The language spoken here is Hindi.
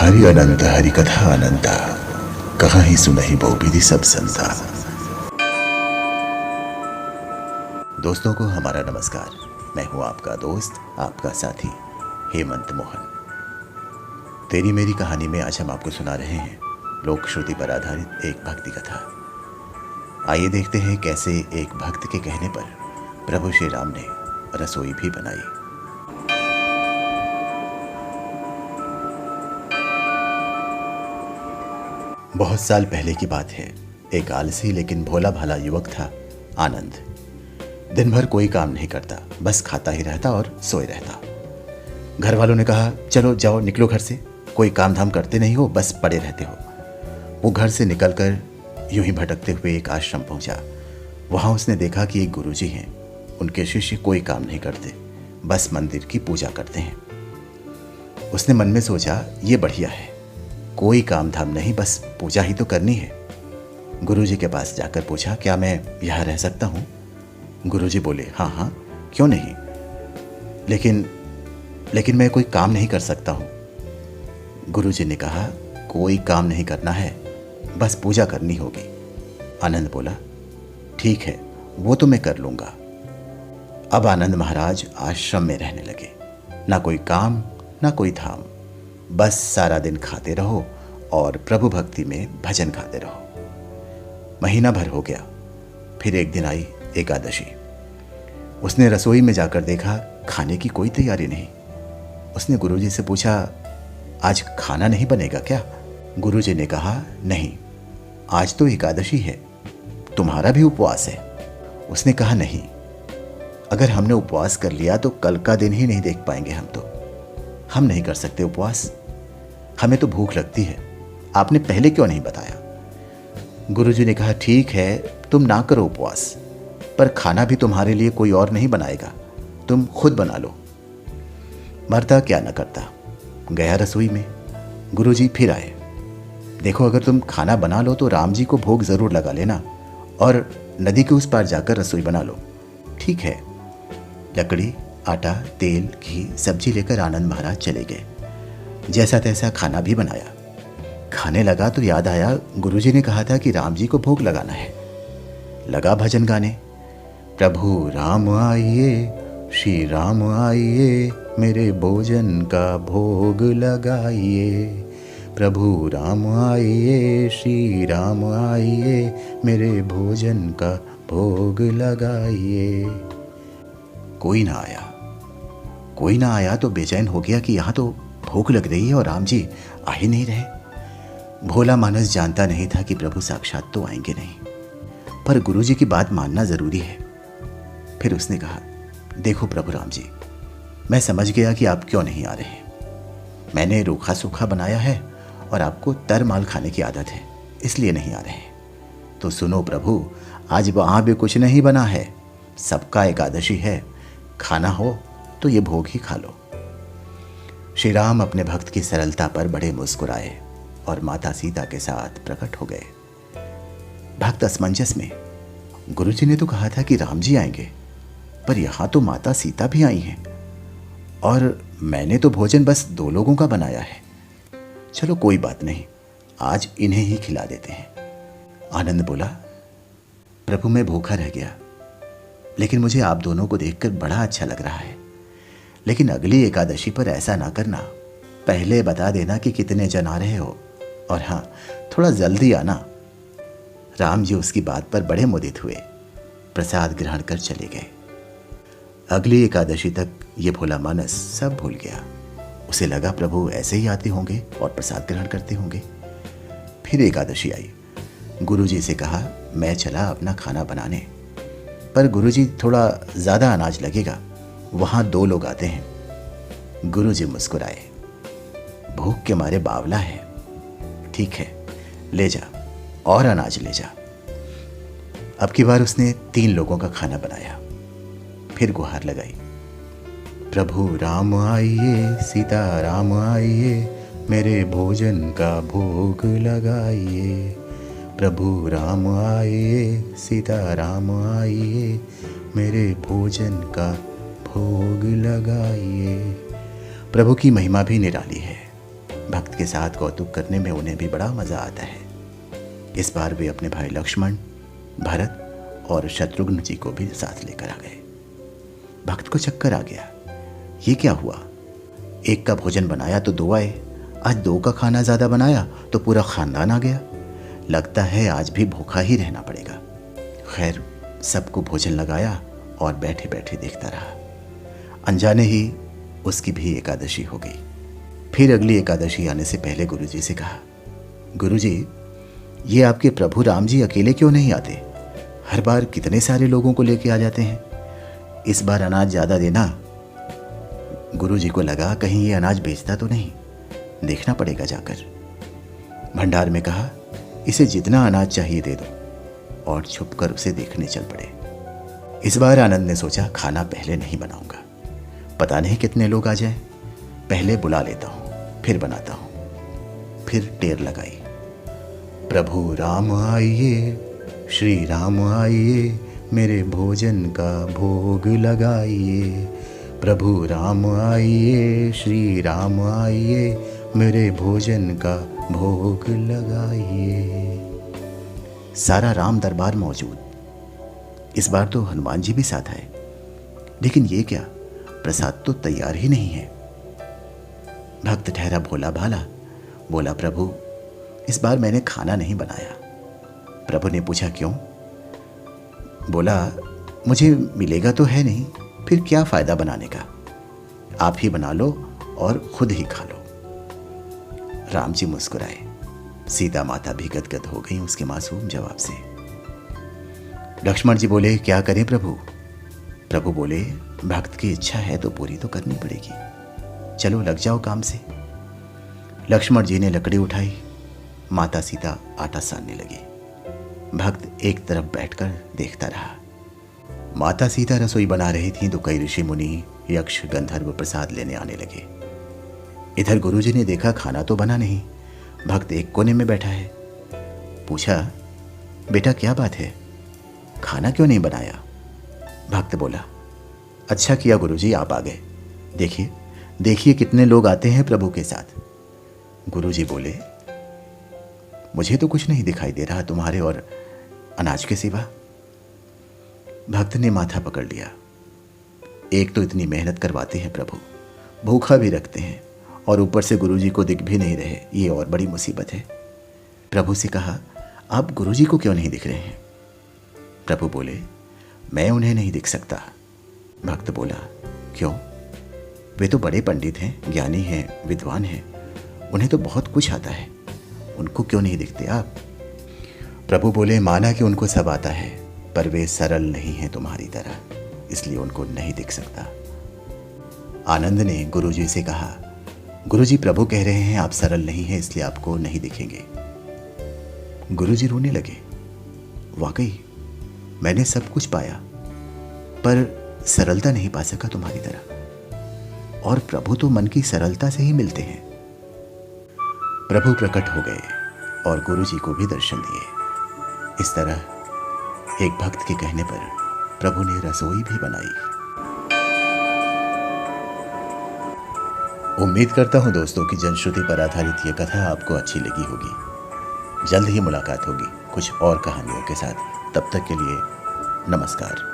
हरि अनंत हरि कथा अनंता, कहाँ ही सुनहि बहु विधि सब संता। दोस्तों को हमारा नमस्कार। मैं हूं आपका दोस्त, आपका साथी हेमंत मोहन। तेरी मेरी कहानी में आज हम आपको सुना रहे हैं लोक श्रुति पर आधारित एक भक्ति कथा। आइए देखते हैं कैसे एक भक्त के कहने पर प्रभु श्री राम ने रसोई भी बनाई। बहुत साल पहले की बात है। एक आलसी लेकिन भोला भाला युवक था, आनंद। दिन भर कोई काम नहीं करता, बस खाता ही रहता और सोए रहता। घर वालों ने कहा, चलो जाओ, निकलो घर से, कोई काम धाम करते नहीं हो, बस पड़े रहते हो। वो घर से निकलकर यूं ही भटकते हुए एक आश्रम पहुंचा। वहां उसने देखा कि एक गुरुजी हैं। उनके शिष्य कोई काम नहीं करते, बस मंदिर की पूजा करते हैं। उसने मन में सोचा, ये बढ़िया है, कोई काम धाम नहीं, बस पूजा ही तो करनी है। गुरुजी के पास जाकर पूछा, क्या मैं यहाँ रह सकता हूँ? गुरुजी बोले, हाँ हाँ, क्यों नहीं, लेकिन मैं कोई काम नहीं कर सकता हूँ। गुरुजी ने कहा, कोई काम नहीं करना है, बस पूजा करनी होगी। आनंद बोला, ठीक है, वो तो मैं कर लूँगा। अब आनंद महाराज आश्रम में रहने लगे। ना कोई काम, ना कोई धाम, बस सारा दिन खाते रहो और प्रभु भक्ति में भजन गाते रहो। महीना भर हो गया। फिर एक दिन आई एकादशी। उसने रसोई में जाकर देखा, खाने की कोई तैयारी नहीं। उसने गुरुजी से पूछा, आज खाना नहीं बनेगा क्या? गुरुजी ने कहा, नहीं, आज तो एकादशी है, तुम्हारा भी उपवास है। उसने कहा, नहीं, अगर हमने उपवास कर लिया तो कल का दिन ही नहीं देख पाएंगे। हम नहीं कर सकते उपवास, हमें तो भूख लगती है। आपने पहले क्यों नहीं बताया? गुरुजी ने कहा, ठीक है, तुम ना करो उपवास, पर खाना भी तुम्हारे लिए कोई और नहीं बनाएगा, तुम खुद बना लो। मरता क्या न करता, गया रसोई में। गुरुजी फिर आए। देखो, अगर तुम खाना बना लो तो राम जी को भोग जरूर लगा लेना और नदी के उस पार जाकर रसोई बना लो। ठीक है। लकड़ी, आटा, तेल, घी, सब्जी लेकर आनंद महाराज चले गए। जैसा तैसा खाना भी बनाया। खाने लगा तो याद आया, गुरुजी ने कहा था कि राम जी को भोग लगाना है। लगा भजन गाने, प्रभु राम आइए, श्री राम आइए, मेरे भोजन का भोग लगाइए। प्रभु राम आइए, श्री राम आइए, मेरे भोजन का भोग लगाइए। कोई ना आया तो बेचैन हो गया कि यहाँ तो भूख लग रही है और राम जी आ ही नहीं रहे। भोला मानस जानता नहीं था कि प्रभु साक्षात तो आएंगे नहीं, पर गुरुजी की बात मानना जरूरी है। फिर उसने कहा, देखो प्रभु राम जी, मैं समझ गया कि आप क्यों नहीं आ रहे। मैंने रूखा सूखा बनाया है और आपको तर माल खाने की आदत है, इसलिए नहीं आ रहे। तो सुनो प्रभु, आज वहां भी कुछ नहीं बना है, सबका एकादशी है, खाना हो तो ये भोग ही खा लो। श्री राम अपने भक्त की सरलता पर बड़े मुस्कुराए और माता सीता के साथ प्रकट हो गए। भक्त असमंजस में, गुरुजी ने तो कहा था कि राम जी आएंगे, पर यहां तो माता सीता भी आई हैं और मैंने तो भोजन बस 2 लोगों का बनाया है। चलो कोई बात नहीं, आज इन्हें ही खिला देते हैं। आनंद बोला, प्रभु मैं भूखा रह गया, लेकिन मुझे आप दोनों को देखकर बड़ा अच्छा लग रहा है। लेकिन अगली एकादशी पर ऐसा ना करना, पहले बता देना कि कितने जन आ रहे हो, और हाँ, थोड़ा जल्दी आना। राम जी उसकी बात पर बड़े मुदित हुए, प्रसाद ग्रहण कर चले गए। अगली एकादशी तक ये भोला मानस सब भूल गया। उसे लगा प्रभु ऐसे ही आते होंगे और प्रसाद ग्रहण करते होंगे। फिर एकादशी आई। गुरुजी से कहा, मैं चला अपना खाना बनाने, पर गुरुजी थोड़ा ज्यादा अनाज लगेगा, वहां 2 लोग आते हैं। गुरुजी मुस्कुराए, भूख के मारे बावला है, ठीक है, ले जा और अनाज ले जा। अब की बार उसने 3 लोगों का खाना बनाया। फिर गुहार लगाई, प्रभु राम आइए, सीता राम आइए, मेरे भोजन का भोग लगाइए। प्रभु राम आइए, सीता राम आइए, मेरे भोजन का भोग लगाइए। प्रभु की महिमा भी निराली है। भक्त के साथ कौतुक करने में उन्हें भी बड़ा मज़ा आता है। इस बार वे अपने भाई लक्ष्मण, भरत और शत्रुघ्न जी को भी साथ लेकर आ गए। भक्त को चक्कर आ गया। ये क्या हुआ? एक का भोजन बनाया तो दो आए, आज दो का खाना ज़्यादा बनाया तो पूरा खानदान आ गया। लगता है आज भी भूखा ही रहना पड़ेगा। खैर, सबको भोजन लगाया और बैठे बैठे देखता रहा। अनजाने ही उसकी भी एकादशी हो गई। फिर अगली एकादशी आने से पहले गुरुजी से कहा, गुरुजी, ये आपके प्रभु राम जी अकेले क्यों नहीं आते? हर बार कितने सारे लोगों को लेके आ जाते हैं। इस बार अनाज ज़्यादा देना। गुरुजी को लगा कहीं ये अनाज बेचता तो नहीं, देखना पड़ेगा जाकर। भंडार में कहा, इसे जितना अनाज चाहिए दे दो, और छुपकर उसे देखने चल पड़े। इस बार आनंद ने सोचा खाना पहले नहीं बनाऊंगा, पता नहीं कितने लोग आ जाएं, पहले बुला लेता हूं, फिर बनाता हूं। फिर टेर लगाई, प्रभु राम आइए, श्री राम आइए, मेरे भोजन का भोग लगाइए। प्रभु राम आइए, श्री राम आइए, मेरे भोजन का भोग लगाइए। सारा राम दरबार मौजूद। इस बार तो हनुमान जी भी साथ आए, लेकिन ये क्या, प्रसाद तो तैयार ही नहीं है। भक्त ठहरा भोला भाला, बोला, प्रभु इस बार मैंने खाना नहीं बनाया। प्रभु ने पूछा, क्यों? बोला, मुझे मिलेगा तो है नहीं, फिर क्या फायदा बनाने का, आप ही बना लो और खुद ही खा लो। राम जी मुस्कुराए। सीता माता भी गदगद हो गई उसके मासूम जवाब से। लक्ष्मण जी बोले, क्या करें प्रभु? प्रभु बोले, भक्त की इच्छा है तो पूरी तो करनी पड़ेगी, चलो लग जाओ काम से। लक्ष्मण जी ने लकड़ी उठाई, माता सीता आटा सानने लगी। भक्त एक तरफ बैठकर देखता रहा। माता सीता रसोई बना रही थी तो कई ऋषि मुनि, यक्ष, गंधर्व प्रसाद लेने आने लगे। इधर गुरुजी ने देखा खाना तो बना नहीं, भक्त एक कोने में बैठा है। पूछा, बेटा क्या बात है, खाना क्यों नहीं बनाया? भक्त बोला, अच्छा किया गुरुजी आप आ गए, देखिए देखिए कितने लोग आते हैं प्रभु के साथ। गुरुजी बोले, मुझे तो कुछ नहीं दिखाई दे रहा तुम्हारे और अनाज के सिवा। भक्त ने माथा पकड़ लिया। एक तो इतनी मेहनत करवाते हैं प्रभु, भूखा भी रखते हैं, और ऊपर से गुरुजी को दिख भी नहीं रहे, ये और बड़ी मुसीबत है। प्रभु से कहा, आप गुरुजी को क्यों नहीं दिख रहे हैं? प्रभु बोले, मैं उन्हें नहीं दिख सकता। भक्त बोला, क्यों? वे तो बड़े पंडित हैं, ज्ञानी हैं, विद्वान हैं, उन्हें तो बहुत कुछ आता है, उनको क्यों नहीं दिखते आप? प्रभु बोले, माना कि उनको सब आता है, पर वे सरल नहीं हैं तुम्हारी तरह, इसलिए उनको नहीं दिख सकता। आनंद ने गुरुजी से कहा, गुरुजी प्रभु कह रहे हैं आप सरल नहीं हैं, इसलिए आपको नहीं दिखेंगे। गुरुजी रोने लगे। वाकई मैंने सब कुछ पाया, पर सरलता नहीं पा सका तुम्हारी तरह, और प्रभु तो मन की सरलता से ही मिलते हैं। प्रभु प्रकट हो गए और गुरुजी को भी दर्शन दिए। इस तरह एक भक्त के कहने पर प्रभु ने रसोई भी बनाई। उम्मीद करता हूं दोस्तों कि जनश्रुति पर आधारित यह कथा आपको अच्छी लगी होगी। जल्द ही मुलाकात होगी कुछ और कहानियों के साथ। तब तक के लिए नमस्कार।